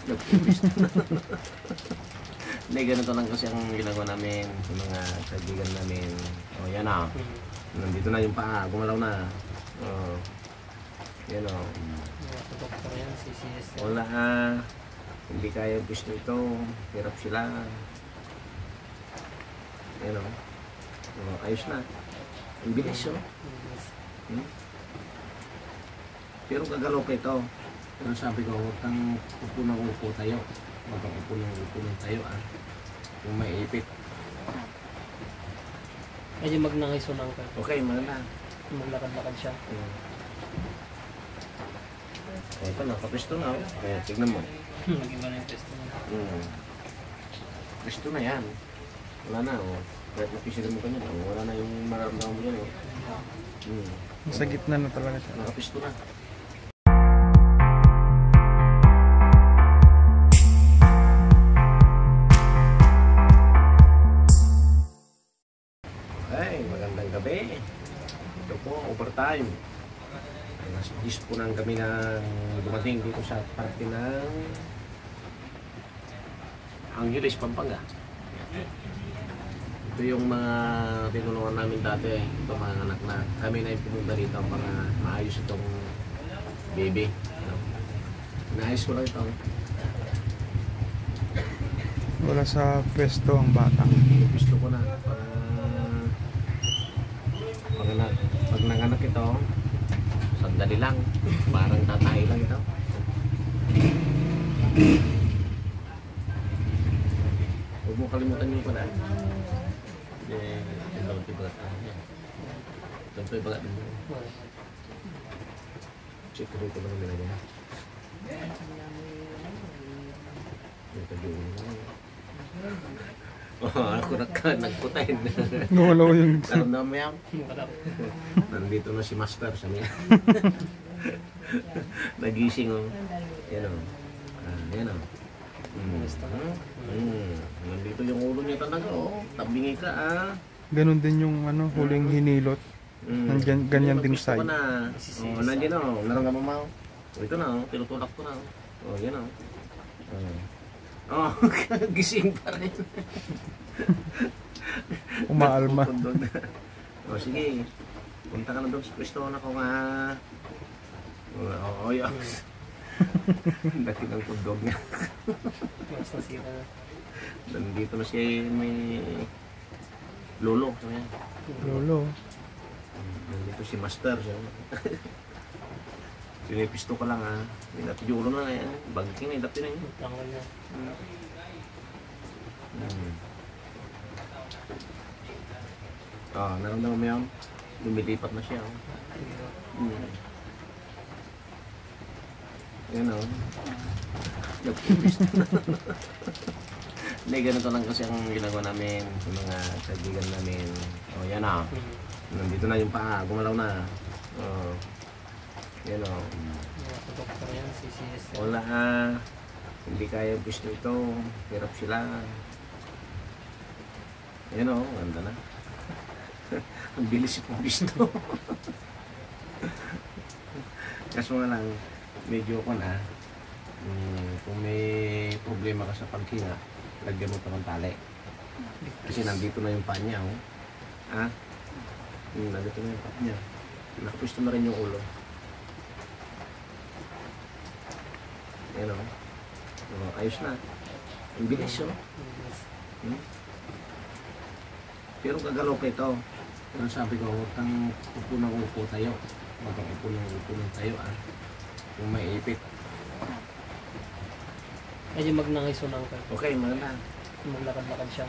Nagpipisto na. Hindi, ganito lang kasi ang ginagawa namin sa mga kaibigan namin. O, yan na. Nandito na yung paa. Gumalaw na. O, yan o. Wala hindi kaya gusto ito. Hirap sila. Yan o. Ayos na. Ang bilis o. Pero gagalaw pa ito. Pero sabi ko, huwag kang upo ng upo tayo. Huwag kang upo ng tayo kung may ipit. Medyo magnangisunang ka. Okay, maganda. Maglakad-lakad siya. Ito na, kapisto na. Kaya tignan mo. Mag-iba na yung pesto niya. Pisto na yan. Wala na. Kahit napisirin mo kanyan, wala na yung mararamdaman mo yan. Sa gitna na talaga siya. Nakapisto na. Ay, magandang gabi. Ito po, overtime. Alas 10 po nang kami nang dumating dito sa parke ng Angeles, Pampanga. Ito yung mga tinulungan namin dati. Ito mga anak na kami na yung pumunta rito para maayos itong baby. Naayos ko lang ito. Wala sa pwesto ang bata. Gusto ko na para pag nanganak ito, sandali lang, parang tatay lang ito. Huwag mo kalimutan yung pala. Ito yung bagat. Ito yung bagat din mo. Check ko rito lang nila dyan. Ito yung ako nagputahin. Nawalaw yung... Naramdaman mo yan? Nandito na si Master sa niya. Nagising o. Yan o. Yan o. Nandito yung ulo niya talaga o. Tabingi ka Ganon din yung huling hinilot. Ganyan din side. Nandiyan o. Naramdaman mo. Ito na o. Tinutulak ko na o. Yan o. Gising pa rin. Umaalma. Sige. Punta ka na doon sa pwesto na ko nga. Yes. Dati ng kundog niya. Nandito na siya may lolo. Lolo. Nandito si Master. Sinipisto ka lang Dati yung ulo na yan. Bagking na. Dati na yun. Naramdaman mo yan? Lumilipat na siya. Yan o. Nagpipisto na. Hindi, ganito lang kasi ang ginagawa namin sa mga kaibigan namin. Yan o. Nandito na yung paa. Gumalaw na. Yan o. Wala hindi kaya gusto ito. Hirap sila. Yan o. Ganda na. Ang bilis yung gusto. Kaso nga lang, medyo ko na. Kung may problema ka sa paghinga, lagyan mo ito ng tali. Kasi nandito na yung paa niya. Nandito na yung paa niya. Nakapusto na rin yung ulo. Yan o. Ayos na. Ang bilis o. Pero gagalaw pa ito. Pero sabi ko, huwag kang upo ng upo tayo. Huwag kang upo ng tayo kung may ipit. Medyo magnangisunang ka. Okay, maganda. Maglakad-lakad siya.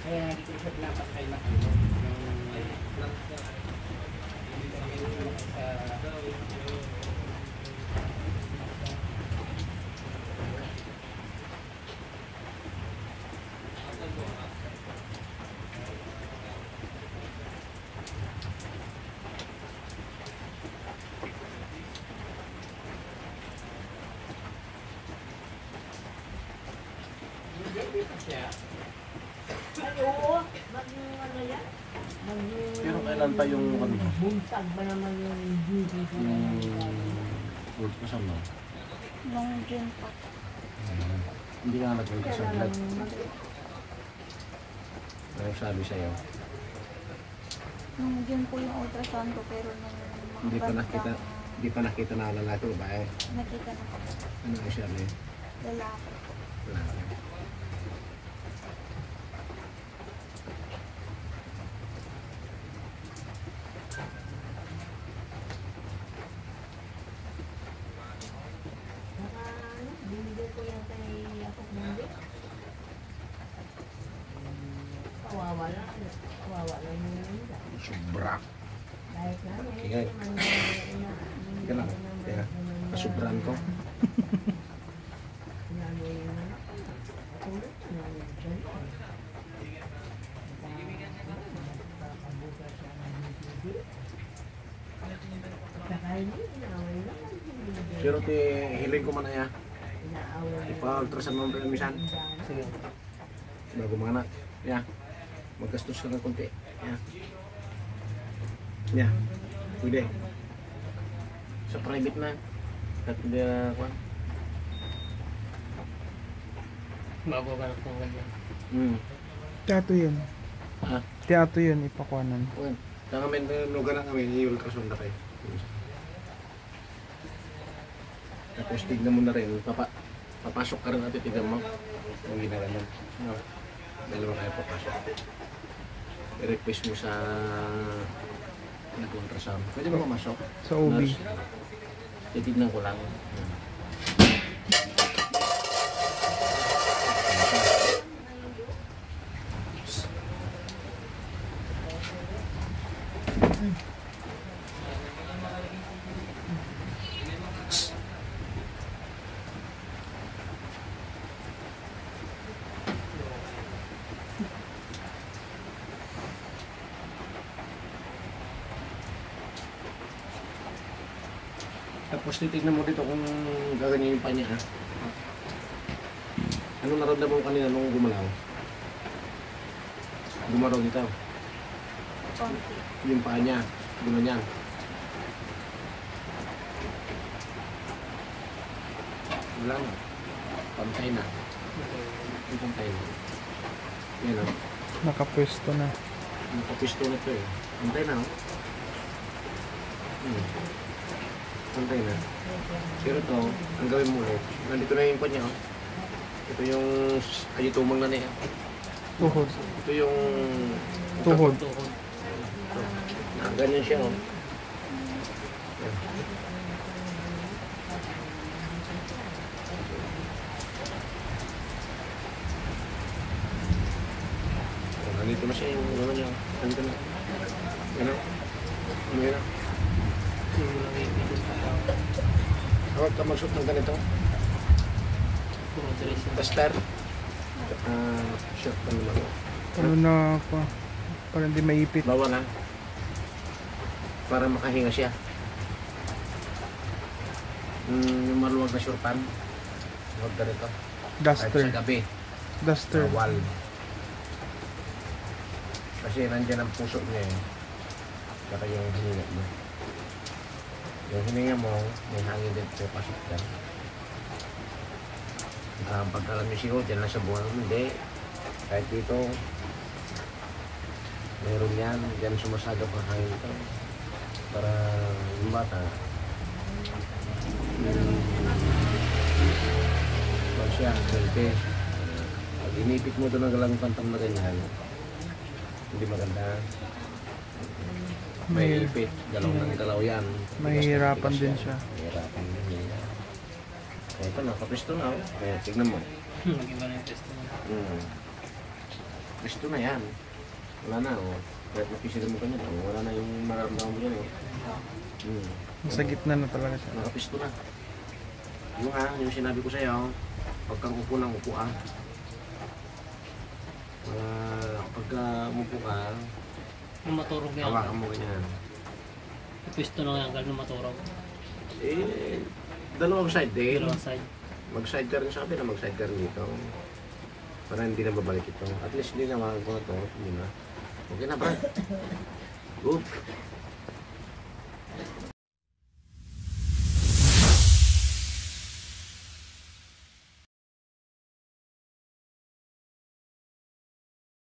Kaya dito sa dapat ay Yeah. Ay, oo. Ano yan? Pero kailan pa yung ano? Buntag ba naman yung duty ko? Work ko sa no? Nung June pa. Hindi ka nag-work sa vlog. Ano sabi sa'yo? Nung June po yung ultrasound ko pero nung Hindi pa nakita na lalaki o babae. nakita na po. Ano ang siya niya? Lalaki po. Lalaki. Binigay ko yan kay Apok Mundi. Kawawa lang. Kawawa lang yung nila. Sobra. Kahit na, Sige. Sige lang. Kaya, kasubran ko. Pero hiling ko man na ya. Ipa-ultrasound mo rin minsan. Sige. Bago mga anak. Ya. Maggastos ka ng konti. Ya. Ya. Pwede. Sa private na. At hindi na ako. Bago ka ng ganyan. Teatro yun. Ha? Teatro yun, ipakuanan. Well, tanga men nuga na kami, i-ultrasound na kayo. Tapos tignan mo na rin, papasok ka rin natin, tignan mo. Yung ginagalan. No. Dalawa kayo papasok. I-request mo sa nag-ultrasound. Pwede ba pumasok? Sa OB. Nurse, titignan ko lang. Tapos titignan mo dito kung gaganyan yung pa niya. Ha? Anong naramdaman mo kanina nung gumalaw? Gumalaw dito. Konti. Yung paa niya. Gumanyan. Wala na. Pantay na. Yung pantay na. Yan o. Nakapwesto na. Nakapisto na ito eh. Pantay na o. Pantay na. Pero ito, ang gawin mo ulit. Nandito na yung pa niya o. Ito yung ayitumang na niya. Tuhod. Ito yung Tuhod. Tuhod. ganyan siya oh. Yan. Oh, nandito na siya yung ano niya. Nandito na. Yan o. Ano yan o. Yung lang yung Huwag ka mag-shoot ng ganito. Tester. Shot pa naman o. Ano na pa? Para hindi maipit. Bawa na. Para makahinga siya. Yung maluwag na shortan. Huwag ka rito. Kahit Duster. sa gabi. Duster. Bawal. Kasi nandiyan ang puso niya eh. Saka yung hininga mo. Yung hininga mo, may hangin din papasok dyan. Pagkalam niyo siyo, dyan lang sa buwan. Hindi. Kahit dito, meron yan. Dyan sumasagap ang hangin ito. Para yung bata, pag siya, healthy. Pag inipit mo ito ng galang pantam na ganyan, hindi maganda. May ipit, galaw ng galaw yan. Mahihirapan din siya. Mahihirapan din niya. Kaya ito, nakapisto na. Oh. Kaya tignan mo. Nag-iba na yung test mo. Pisto na yan. Wala na. Oh. Kahit napisilin mo kanya, wala na yung mararamdaman mo yan. Oh. Sa gitna na talaga siya. Nakapisto na. Yung sinabi ko sa'yo, pag kang upo ng upo pagka umupo ka, Nung maturog yan. hawakan mo ganyan. Pwesto na yan, gano'n maturog. Dalawang side eh. Dalawang side. Mag-side ka rin sa kabila, mag-side ka rin dito. Para hindi na babalik ito. At least hindi na ko na ito. Hindi na. Okay na, Brad. Good.